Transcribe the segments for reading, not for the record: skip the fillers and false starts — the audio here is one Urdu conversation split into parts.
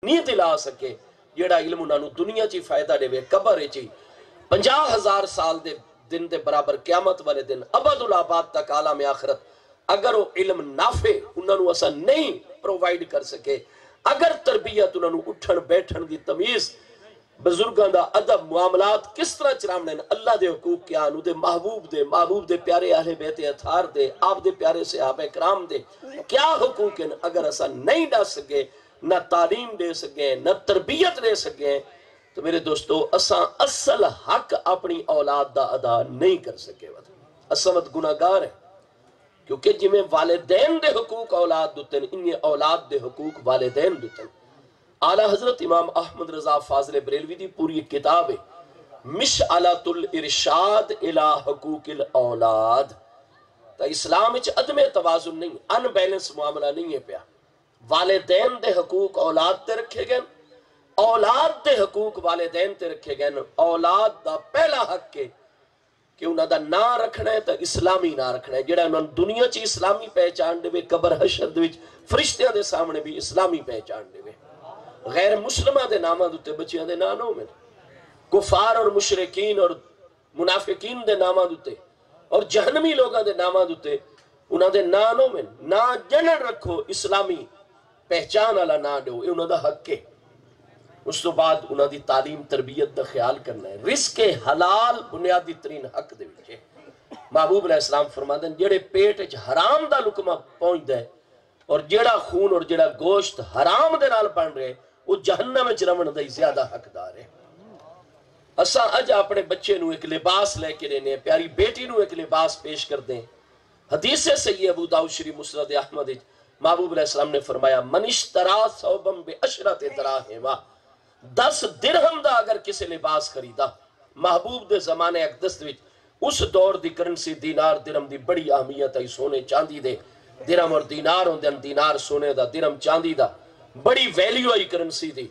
نہیں دلا سکے جیڑا علم انہاں نو دنیا چی فائدہ دے وے قبر چی 50,000 سال دے دن دے برابر قیامت والے دن ابد الآباد تک عالم آخرت اگر وہ علم نافع انہاں نو اسا نہیں پرووائیڈ کر سکے، اگر تربیت انہاں نو اٹھن بیٹھن دی تمیز بزرگاں دا ادب معاملات کس طرح چرامنے اللہ دے حقوق کیا نو دے محبوب دے پیارے اہل بیت اطہار دے آپ دے پیارے صحابہ کرام دے کیا حقوق ہیں اگر اسا نہیں ڈا سکے، نہ تعلیم دے سکیں نہ تربیت دے سکیں، تو میرے دوستو اساں اصل حق اپنی اولاد دا ادا نہیں کر سکے۔ اسمت گناہگار ہے کیونکہ جمیں والدین دے حقوق اولاد دوتن انہیں اولاد دے حقوق والدین دوتن۔ اعلیٰ حضرت امام احمد رضا فاضل بریلوی دی پوری کتاب ہے مشعلۃ الارشاد الی حقوق الاولاد۔ تا اسلام وچ عدم توازن نہیں، ان بیلنس معاملہ نہیں ہے پیا۔ والدین دے حقوق اولاد تے رکھے گئے، اولاد دے حقوق والدین تے رکھے گئے۔ اولاد دا پہلا حق ہے کہ انہاں دا نام رکھنا ہے تو اسلامی نام رکھنا ہے، جڑا انہاں دنیا چی اسلامی پہچان دے قبر حشر دے وچ فرشتیاں دے سامنے بھی اسلامی پہچان دے۔ غیر مسلمہ دے نامہ دوتے بچیاں دے نانوں میں، کفار اور مشرکین اور منافقین دے نامہ دوتے اور جہنمی لوگاں دے نامہ دوتے انہاں دے نانوں میں نا جنن رکھو، اسلامی پہچان والا نا دو، یہ انہاں دا حق ہے۔ اس تو بعد انہاں دی تعلیم تربیت دا خیال کرنا ہے۔ رزق حلال بنیادی ترین حق دے وچ ہے۔ محبوب علیہ السلام فرماندے جڑے پیٹ وچ حرام دا لقمہ پہنچدا ہے اور جڑا خون اور جڑا گوشت حرام دے نال بن رہے وہ جہنم وچ رون دا زیادہ حقدار ہے۔ اساں اج اپنے بچے نو ایک لباس لے کے دینے، پیاری بیٹی نو ایک لباس پیش کر دیں۔ حدیث صحیح ابو داؤد شریف مسند احمد محبوب علیہ السلام نے فرمایا من اشترا ثوبا بعشرۃ دراہم، 10 درہم دا اگر کسی لباس خریدا۔ محبوب دے زمانے اقدس وچ اس دور دی کرنسی دینار درہم دی بڑی اہمیت ہے، سونے چاندی دے درہم اور دینار ہوندے، دینار سونے دا درہم چاندی دا بڑی ویلیو آئی کرنسی دی۔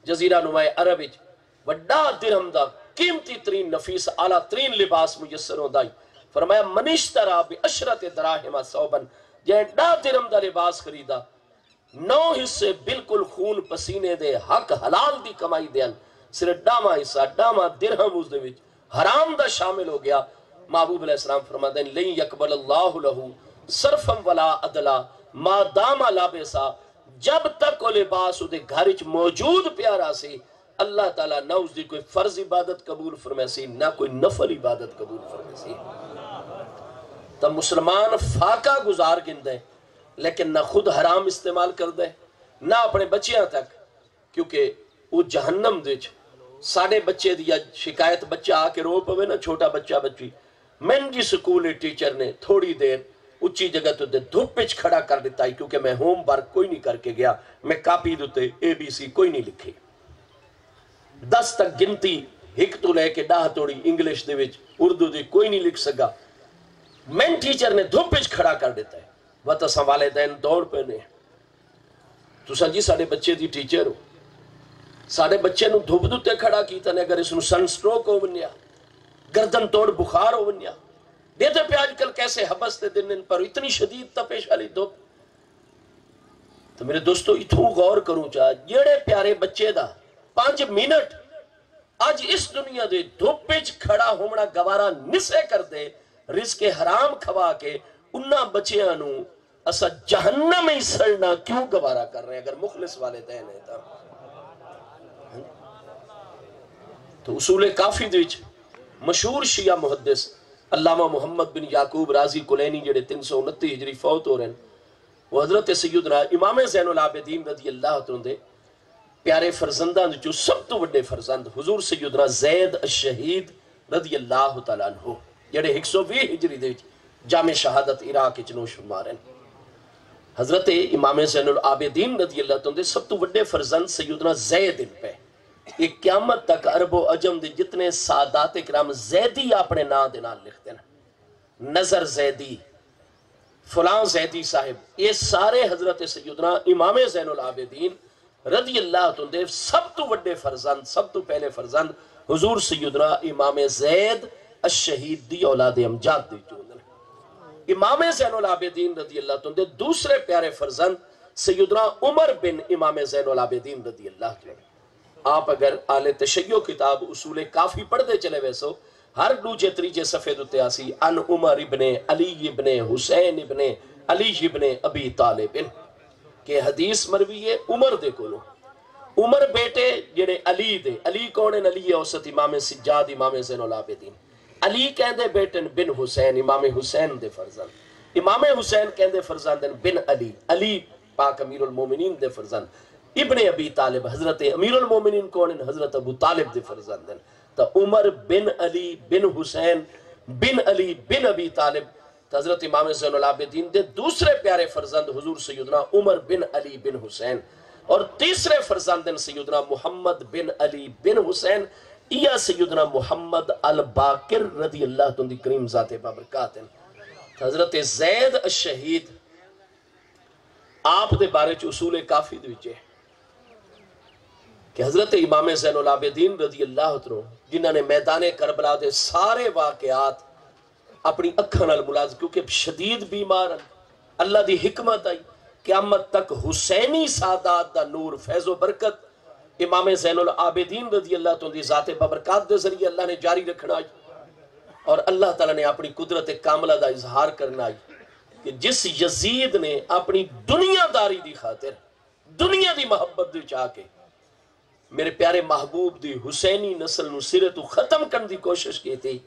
جزیرہ نمائے عرب وچ وڈا درہم دا قیمتی ترین نفیس اعلیٰ ترین لباس میسر ہوندا ہے۔ فرمایا من اشترا بعشرۃ دراہم ثوبا، جے 10 درہم دا لباس خریدا، 9 حصے بالکل خون پسینے دے حق حلال دی کمائی دین، صرف 10واں حصہ 10واں درہم اس دے وچ حرام دا شامل ہو گیا۔ محبوب علیہ السلام فرماتے ہیں لن یقبل اللہ لہو صرفا ولا عدلا ما دام لابسا، جب تک وہ لباس دے گھر وچ موجود پیارا سی اللہ تعالیٰ نہ اس دی کوئی فرض عبادت قبول فرمائے سی نہ کوئی نفل عبادت قبول فرمائے سی۔ تب مسلمان فاقہ گزار گندے لیکن نہ خود حرام استعمال کر دے نہ اپنے بچیاں تک، کیونکہ وہ جہنم دے ساڑھے بچے دیا شکایت بچہ آ کے رو پوے نا، چھوٹا بچہ بچی مہنگی سکول ٹیچر نے تھوڑی دیر اچھی جگہ تو دے دھوپ پچ کھڑا کر دیتا ہے کیونکہ میں ہوم ورک کوئی نہیں کر کے گیا، میں کاپی دوتے ABC کوئی نہیں لکھی، 10 تک گنتی ہک تو لے کے 10 توڑی انگلش دے وچ اردو دی کوئی نہیں لکھ سکا، مین ٹیچر نے دھوپ پچ کھڑا کر دیتا ہے۔ وقت اساں والدین دوڑ پہنے تو سا جی ساڑھے بچے دی ٹیچر ہو، ساڑھے بچے نو دھوپ دوتے کھڑا کیتا نے اگر اس نو سن سٹروک ہو بنیا، گردن توڑ بخار ہو بنیا، دیتے پہ آج کل کیسے حبس دے دن پر اتنی شدید تپش والی دھوپ۔ تو میرے دوستو اتھوں غور کروں چاہ جیڑے پیارے بچے دا 5 منٹ آج اس دنیا دے دھوپ پچ کھڑا ہومنا گوارا نسے کر دے، رزق حرام کھوا کے انہاں بچیاں نو اسا جہنم ہی سڑنا کیوں گوارا کر رہے ہیں اگر مخلص والدین ہیں تو اصول کافی دیچ مشہور شیعہ محدث علامہ محمد بن یعقوب رازی کلینی جڑے 329 ہجری فوت ہو رہے ہیں، وہ حضرت سیدنا امام زین العابدین رضی اللہ عنہ دے پیارے فرزندان جو سب تو بڑے فرزند حضور سیدنا زید الشہید رضی اللہ تعالیٰ عنہ جڑے 120 ہجری دے جامع شہادت عراق چنوش فرمارن۔ حضرت امام زین العابدین رضی اللہ عنہ دے سب تو بڑے فرزند سیدنا زید ان پہ ایک قیامت تک عرب و عجم دے جتنے سادات کرام زیدی اپنے نام دے نام لکھتے ہیں، نظر زیدی، فلان زیدی صاحب، یہ سارے حضرت سیدنا امام زین العابدین رضی اللہ عنہ سب تو بڑے فرزند، سب تو پہلے فرزند حضور سیدنا امام زید الشہید دی اولاد امجاد دی جو امام زین العابدین رضی اللہ عنہ دوسرے پیارے فرزند سیدنا عمر بن امام زین العابدین رضی اللہ عنہ. آپ اگر آل تشیع کتاب اصول کافی پڑھتے چلے ویسو ہر دوجے تریجے صفحے دوتے آسی ان عمر ابن علی ابن حسین ابن علی ابن ابی طالب کہ حدیث مروی ہے عمر دے کولو. عمر بیٹے جڑے علی دے، علی کون ہیں؟ علی اوسط امام سجاد امام زین العابدین. علی کہندے بیٹن بن حسین امام حسین دے فرزند، امام حسین کہندے فرزند بن علی، علی پاک امیر المومنین دے فرزند ابن ابی طالب، حضرت امیر المومنین کون ہیں؟ حضرت ابو طالب دے فرزند ہیں. تو عمر بن علی بن حسین بن علی بن ابی طالب تو حضرت امام زین العابدین دے دوسرے پیارے فرزند حضور سیدنا عمر بن علی بن حسین، اور تیسرے فرزند ہیں سیدنا محمد بن علی بن حسین، یا سیدنا محمد الباقر رضی اللہ تعالی کریم ذات بابرکات ہیں. حضرت زید الشہید آپ دے بارے چ اصول کافی دے وچ کہ حضرت امام زین العابدین رضی اللہ عنہ جنہاں نے میدان کربلا دے سارے واقعات اپنی اکھاں نال ملازم، کیونکہ شدید بیمار ہیں، اللہ دی حکمت آئی قیامت تک حسینی سادات دا نور فیض و برکت امام زین العابدین رضی اللہ تعالی ذات بابرکات دے ذریعے اللہ نے جاری رکھنا آئی، اور اللہ تعالیٰ نے اپنی قدرت کاملہ دا اظہار کرنا آئی کہ جس یزید نے اپنی دنیا داری دی خاطر دنیا دی محبت دی چاہ کے میرے پیارے محبوب دی حسینی نسل نو سرے تو ختم کرنے دی کوشش کی تھی،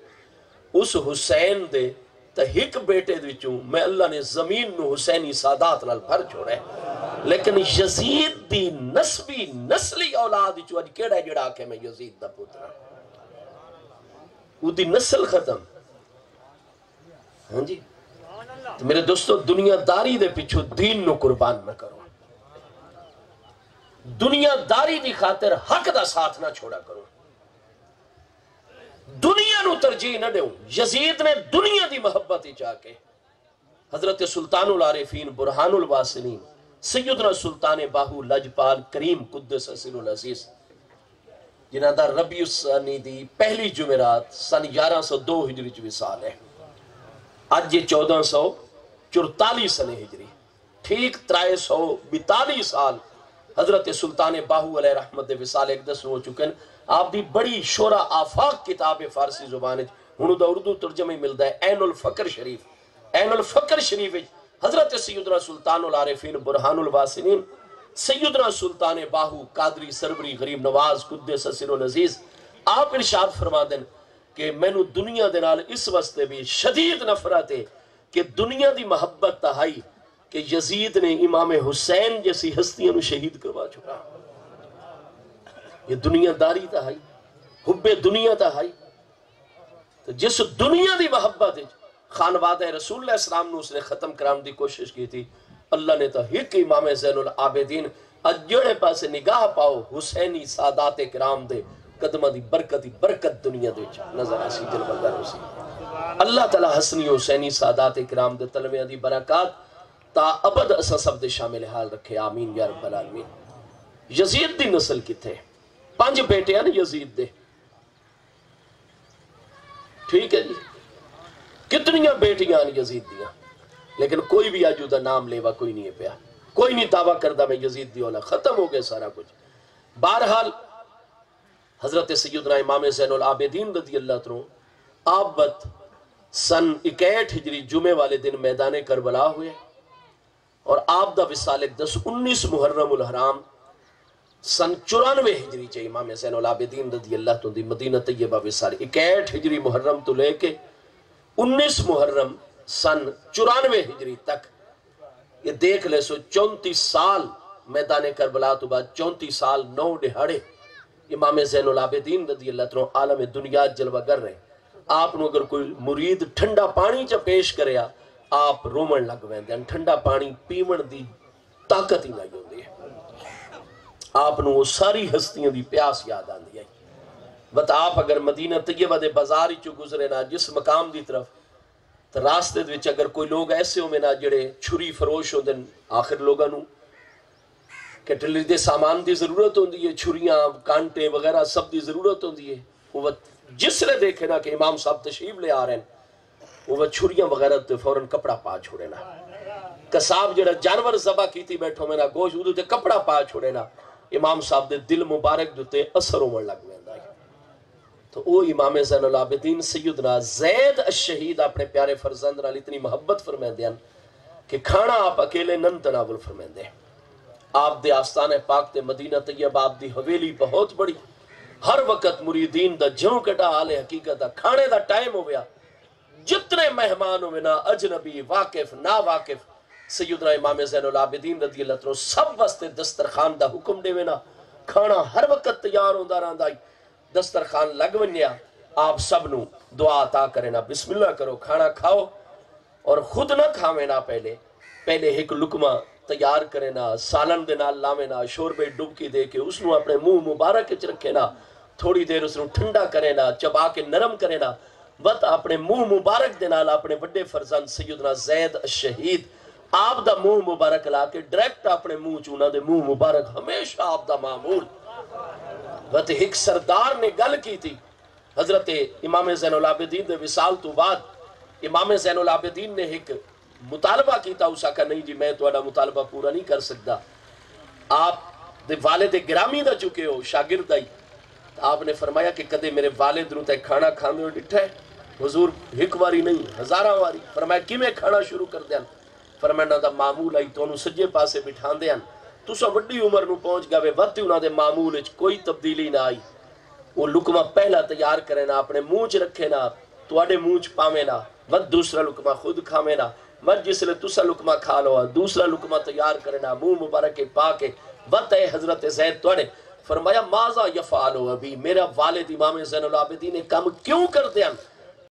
اس حسین دے تحق بیٹے دوچوں میں اللہ نے زمین نو حسینی سادات نال بھر چھوڑے. لیکن یزید دی نسبی نسلی اولاد جو اج کیڑا جڑا کہ میں یزید دا پترا وہ دی نسل ختم. ہاں جی تو میرے دوستو دنیا داری دے پیچھو دین نو قربان نہ کرو، دنیا داری دی خاطر حق دا ساتھ نہ چھوڑا کرو، دنیا نو ترجیح نہ دیو. یزید نے دنیا دی محبت ہی چاہ کے حضرت سلطان العارفین برہان الواسنین سیدنا سلطان باہو لجپال کریم قدس سر العزیز جنہاں دا ربیع الثانی دی پہلی جمعرات سن 1102 ہجری چ وصال ہے. آج یہ 1444 سن ہجری، ٹھیک 342 سال حضرت سلطان باہو علیہ رحمت دے وصال اقدس ہو چکے ہیں. آپ دی بڑی شورا آفاق کتاب فارسی زبان ہنو دا اردو ترجمہ ملدا ہے عین الفقر شریف. عین الفقر شریف حضرت سیدنا سلطان العارفین برہان الواسنین سیدنا سلطان باہو قادری سربری غریب نواز قدس سر العزیز آپ ارشاد فرما دیں کہ میں نو دنیا دے نال اس واسطے بھی شدید نفرت ہے کہ دنیا دی محبت تہائی کہ یزید نے امام حسین جیسی ہستیاں نو شہید کروا چکا. یہ دنیا داری تہائی، حب دنیا تہائی. تو جس دنیا دی محبت خانوادہ رسول اللہ السلام نے اس نے ختم کرام دی کوشش کی تھی، اللہ نے تو ایک امام زین العابدین اجڑے پاسے نگاہ پاؤ حسینی سادات کرام دے قدمہ دی برکت دنیا دے نظر آسی جلوگر اسی. اللہ تعالی حسنی حسینی سادات کرام دے تلویہ دی برکات تا ابد اسا سب دے شامل حال رکھے، آمین یا رب العالمین. یزید دی نسل کی تھے 5 بیٹے ہیں یزید دے، ٹھیک ہے جی. کتنیاں بیٹیاں ہیں یزید دیاں، لیکن کوئی بھی آجو دا نام لیوا کوئی نہیں ہے پیا، کوئی نہیں دعویٰ کردہ میں یزید دی اولا، ختم ہو گئے سارا کچھ. بہرحال حضرت سیدنا امام زین العابدین رضی اللہ عنہ آپ وقت سن 61 ہجری جمعے والے دن میدان کربلا ہوئے، اور آپ دا وصال اقدس 19 محرم الحرام سن 94 ہجری چاہیے امام زین العابدین رضی اللہ عنہ دی مدینہ طیبہ وصال 61 ہجری محرم تو لے کے 19 محرم سن 94 ہجری تک یہ دیکھ لے سو 34 سال میدان کربلا تو بعد 34 سال 9 دہاڑے امام زین العابدین رضی اللہ عنہ عالم دنیا جلوہ گر رہے. آپ نو اگر کوئی مرید ٹھنڈا پانی چا پیش کریا آپ رومن لگ ویندے، ٹھنڈا پانی پیمن دی طاقت ہی نہیں ہوندی ہے. آپ نو وہ ساری ہستیاں دی پیاس یاد آندی ہے. بت آپ اگر مدینہ طیبہ دے بازار چو گزرے نا جس مقام دی طرف تو راستے وچ اگر کوئی لوگ ایسے ہو میں نا جڑے چھری فروش ہو دن، آخر لوگاں نو کٹلی دے سامان دی ضرورت ہوندی ہے، چھریاں کانٹے وغیرہ سب دی ضرورت ہوندی ہے. وہ جس نے دیکھے نا کہ امام صاحب تشریف لے آ رہے ہیں وہ چھریاں وغیرہ تے فوراں کپڑا پا چھوڑے نا. کساب جڑا جانور ذبح کیتی بیٹھو میرا گوشت ادھے کپڑا پا چھوڑے نا امام صاحب دے دل مبارک دوتے اثر ہومن لگ ویندا ہے تو او امام زین العابدین سیدنا زید الشہید اپنے پیارے فرزند نال اتنی محبت فرمیندے ہیں کہ کھانا آپ اکیلے نن تناول فرمیندے آپ دے آستان پاک تے مدینہ طیبہ آپ دی حویلی بہت بڑی ہر وقت مریدین دا جوں کٹا حال حقیقت دا کھانے دا ٹائم ہو گیا جتنے مہمان ہوئے نا اجنبی واقف نا واقف سیدنا امام زین العابدین رضی اللہ عنہ سب واسطے دسترخوان دا حکم دے وینا کھانا ہر وقت تیار ہوندا رہندا دسترخوان لگ ونیا آپ سب نو دعا عطا کرے نا بسم اللہ کرو کھانا کھاؤ اور خود نہ کھاوے نا پہلے ایک لقمہ تیار کرے نا سالن دے نال لاوے نا شوربے ڈبکی دے کے اس نو اپنے منہ مبارک وچ رکھے نا تھوڑی دیر اس نو ٹھنڈا کرے نا چبا کے نرم کرے نا وقت اپنے منہ مبارک دے نال اپنے بڑے فرزند سیدنا زید الشہید آپ دا منہ مبارک لا کے ڈائریکٹ اپنے منہ چونا دے منہ مبارک ہمیشہ آپ دا معمول وقت ایک سردار نے گل کی تھی حضرت امام زین العابدین دے وصال تو بعد امام زین العابدین نے ایک مطالبہ کیتا اسا کا نہیں جی میں تہاڈا مطالبہ پورا نہیں کر سکتا آپ دے والد گرامی دا چکے ہو شاگرد آئی آپ نے فرمایا کہ کدے میرے والد نو تے کھانا کھاندے ہو ڈٹھا ہے حضور ایک واری نہیں ہزاراں واری فرمایا کی میں کھانا شروع کر دیاں فرمایا دا معمول آئی تو انہوں سجے پاسے بٹھان دیاں تو سا وڈی عمر نو پہنچ گئے وقت انہوں دے معمول اچ کوئی تبدیلی نہ آئی وہ لقمہ پہلا تیار کرے نا اپنے منہ چ رکھے نا تواڈے منہ چ پاوے نا وقت دوسرا لقمہ خود کھاوے نا وقت جس لئے تسا لقمہ کھا لو دوسرا لقمہ تیار کرے نا منہ مبارک پا کے وقت ہے حضرت زید تواڈے فرمایا ماذا یفعلو ابھی میرا والد امام زین العابدین کام کیوں کر دیاں